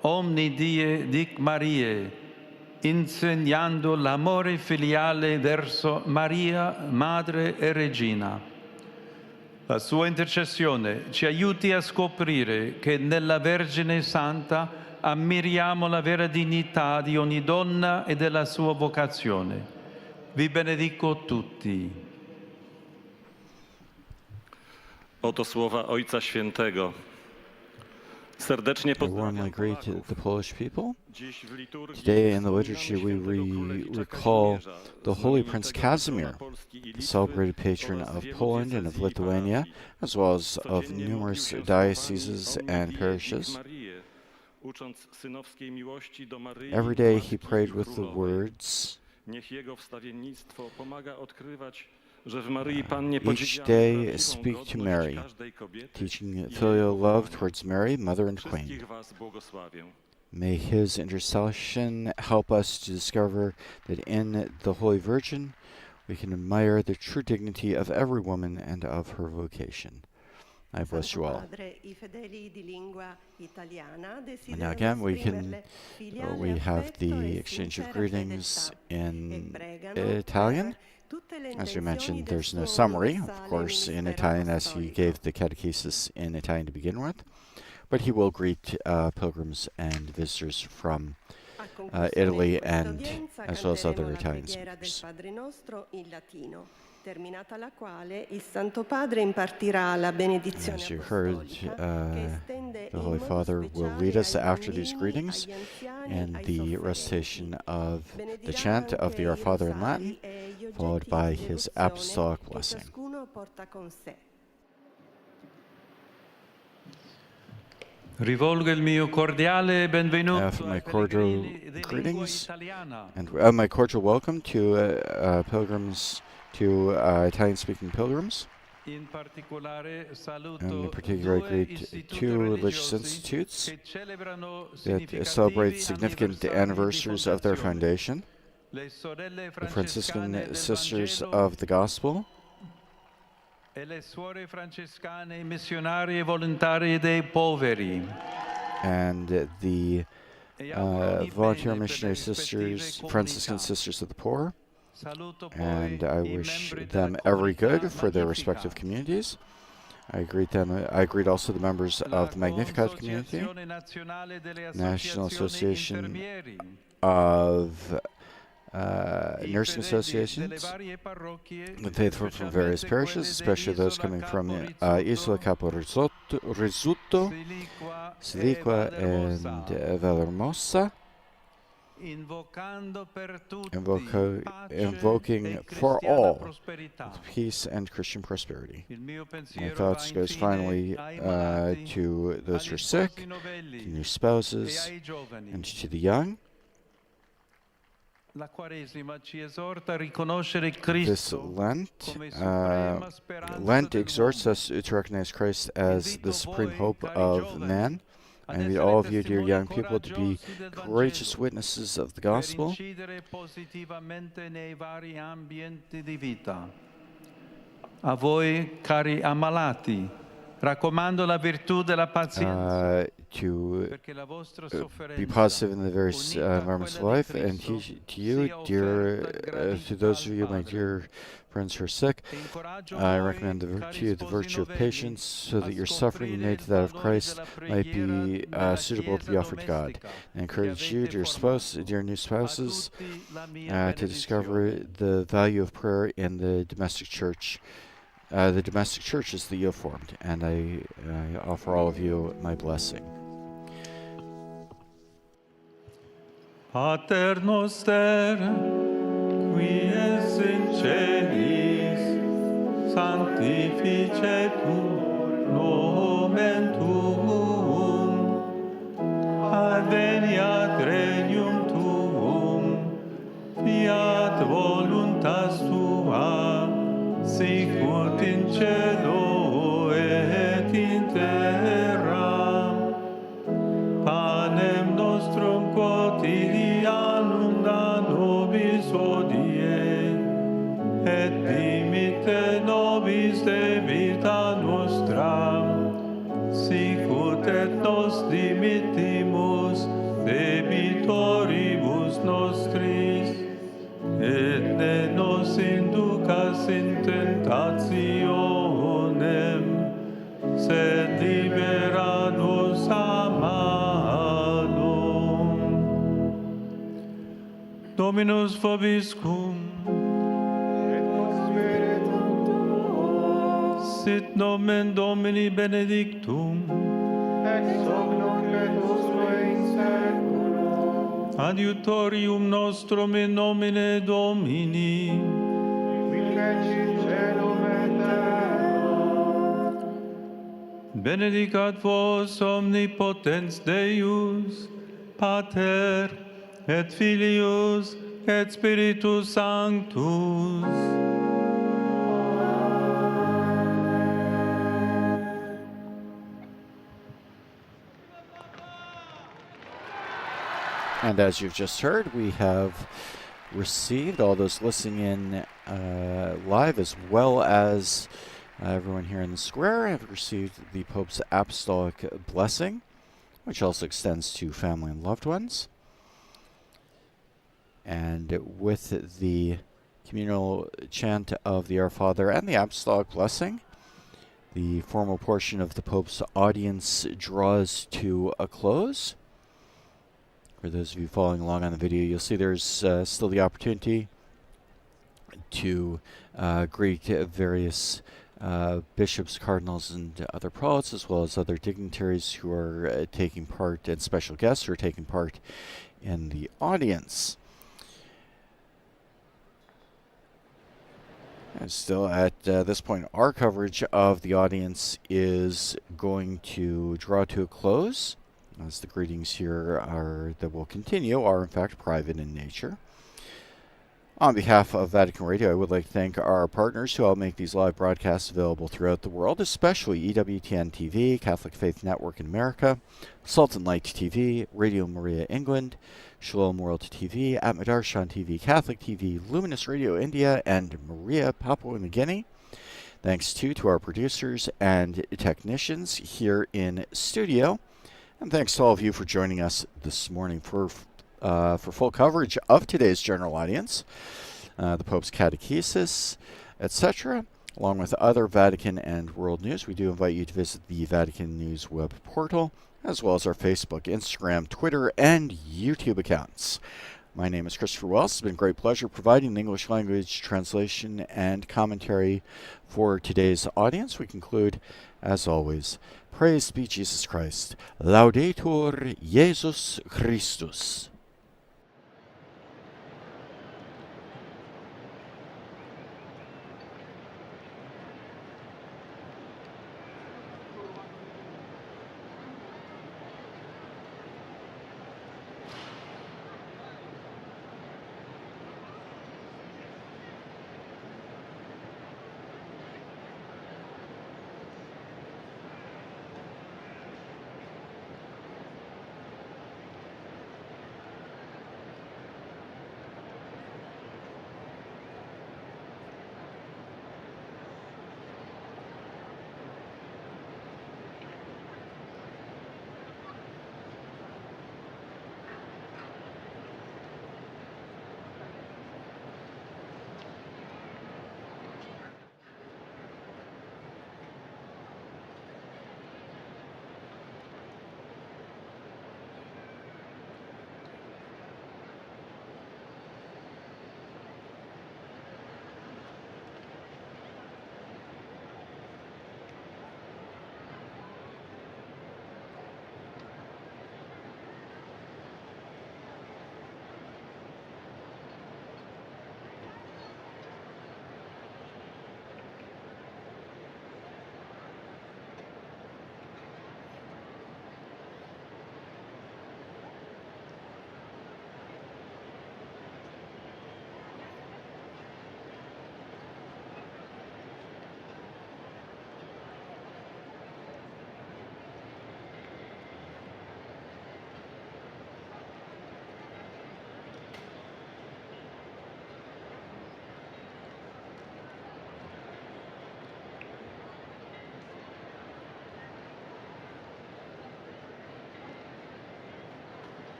«Omni die dic Mariae», insegnando l'amore filiale verso Maria, Madre e Regina. La sua intercessione ci aiuti a scoprire che nella Vergine Santa ammiriamo la vera dignità di ogni donna e della sua vocazione. Vi benedico tutti. Oto słowa Ojca Świętego. Serdecznie I warmly greet the Polish people. Today in the liturgy we recall the Holy Prince Casimir, the celebrated patron of Poland and of Lithuania, as well as of numerous dioceses and parishes. Every day he prayed with the words, each day speak to Mary, teaching filial love towards Mary, Mother and Queen. May his intercession help us to discover that in the Holy Virgin we can admire the true dignity of every woman and of her vocation. I bless you all. And now again we have the exchange of greetings in Italian. As we mentioned, there's no summary, of course, in Italian, as he gave the catechesis in Italian to begin with, but he will greet pilgrims and visitors from Italy and as well as other Italian speakers. Terminata la quale il Santo Padre impartirà la benedizione As you heard, the Holy Father will lead us after these greetings in the recitation of the chant of the Our Father in Latin, followed by his apostolic blessing. Rivolgo il mio cordiale benvenuto Offer my ai cordial pellegrini di lingua greetings italiana. and my cordial welcome to pilgrims, to Italian-speaking pilgrims. In particolare saluto And in particular, I due greet istituti two religious religiosi institutes che celebrano that celebrate significant significativi anniversaries of their fondazione. foundation. Le sorelle The Franciscan francescane del Sisters Vangelo of the Gospel e le suore francescane missionarie volontarie dei poveri. and the E auguro ogni volunteer bene per le missionary rispettive sisters, Franciscan comunità. Sisters of the Poor, Saluto poi and I i wish membri them della every comunità good for their Magnificat. respective communities. I greet also the members La of the Magnificat community, Consociazione Nazionale delle National Associazioni Association Infermieri, of i nursing fedeli delle associations, varie parrocchie, the faithful from various specialmente parishes, especially those quelle coming from dell'Isola Isola Capo Rizzuto, Siliqua, and Vallehermosa, invocando per tutti invoking pace for e cristiana all prosperità. peace and Christian prosperity. Il mio My pensiero thoughts va goes infine finally ai malati, to those who agli are sick, sposi novelli to new e spouses, ai giovani. and to the young. La Quaresima ci esorta a riconoscere This Cristo Lent, come suprema speranza exhorts dell'uomo. us to recognize Christ as the supreme Invito hope voi, cari of giovani, man. ad I invite essere all of you, dear testimoni young people, to be coraggiosi del courageous Vangelo, witnesses of the per gospel, incidere positivamente nei vari ambienti di vita. A voi, cari ammalati, raccomando la virtù della pazienza, to perché la vostra be sofferenza, positive in the various unita a environments of quella di life, and Cristo, to you, sia dear, offerta to gradita those of al you, my Padre. dear friends who are sick, E incoraggio I voi, recommend cari to you the sposi virtue of novelli, patience, so that a your suffering, scoprire made to il that of valore Christ, della might preghiera be nella suitable to be Chiesa offered to God. domestica I encourage che you, avete formato. dear new A spouses, tutti la mia to discover benedizione. the value of prayer in the domestic church. The domestic churches that you have formed, and I offer all of you my blessing. Pater noster, qui es in celis, sanctificetur nomen tuum, adveniat regnum tuum, fiat voluntas tua, sicut in cielo et in terra. Panem nostrum quotidianum da nobis hodie, et dimitte nobis debita nostra, sicut et nos dimittimus debitoribus nostris, et ne nos inducas in tentationem, sed libera nos a malo. Dominus vobiscum, sit nomen Domini benedictum, ex hoc nunc et usque in seculum. adiutorium nostrum in nomine Domini, Qui fecit celum et terra. benedicat vos omnipotens Deus, Pater, et Filius, et Spiritus Sanctus. And as you've just heard, we have received, all those listening in live, as well as everyone here in the square, have received the Pope's Apostolic Blessing, which also extends to family and loved ones. And with the communal chant of the Our Father and the Apostolic Blessing, the formal portion of the Pope's audience draws to a close. For those of you following along on the video, you'll see there's still the opportunity to greet various bishops, cardinals, and other prelates, as well as other dignitaries who are taking part, and special guests who are taking part in the audience. Still, at this point, our coverage of the audience is going to draw to a close, as the greetings here that will continue are in fact private in nature. On behalf of Vatican Radio, I would like to thank our partners who help make these live broadcasts available throughout the world, especially EWTN TV, Catholic Faith Network in America, Sultan Light TV, Radio Maria England, Shalom World TV, Atmadarshan TV, Catholic TV, Luminous Radio India, and Maria Papua New Guinea. Thanks to our producers and technicians here in studio. And thanks to all of you for joining us this morning for full coverage of today's general audience, the Pope's Catechesis, etc., along with other Vatican and world news. We do invite you to visit the Vatican News web portal, as well as our Facebook, Instagram, Twitter, and YouTube accounts. My name is Christopher Wells. It's been a great pleasure providing the English language translation and commentary for today's audience. We conclude, as always, praise be Jesus Christ. Laudetur Jesus Christus.